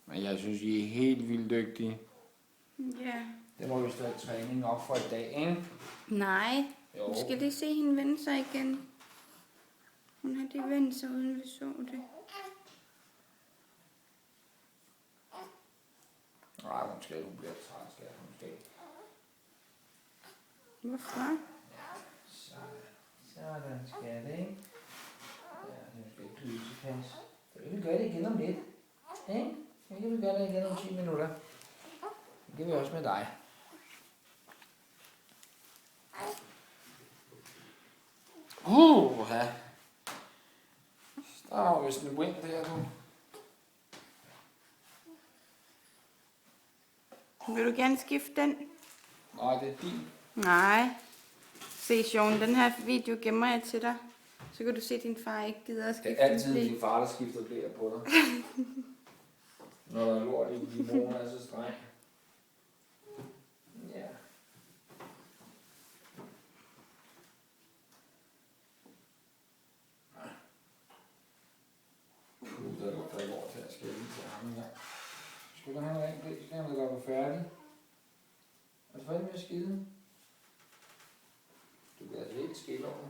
Men jeg synes, I er helt vildt dygtige. Ja. Det må vi stå i træning op for i dag, ikke? Nej. Jo. Vi skal lige se hende vende sig igen. Hun har lige vendt sig, uden vi så det. Nej, hun bliver træt, skal hun skal. Hvorfor? Sådan skal det, ikke? Ja, nu skal ikke lyde tilpas. Så vi vil gøre det igen om lidt. Ikke? Så kan vi gøre det igen om 10 minutter. Det kan vi også med dig. Ja. Der er vist en wind der, du. Vil du gerne skifte den? Nej, det er din. Nej. Se, Sean, den her video gemmer jeg til dig. Så kan du se, at din far ikke gider at skifte. Det er altid din far, der skifter blære på dig. Når der er lort i, din mor er så streng. Ja. Der lugter lort til at skille til ham her. Skal du have en ring? Skal han da være færdig? Er du færdig med at skide? Du bliver altså helt skille over.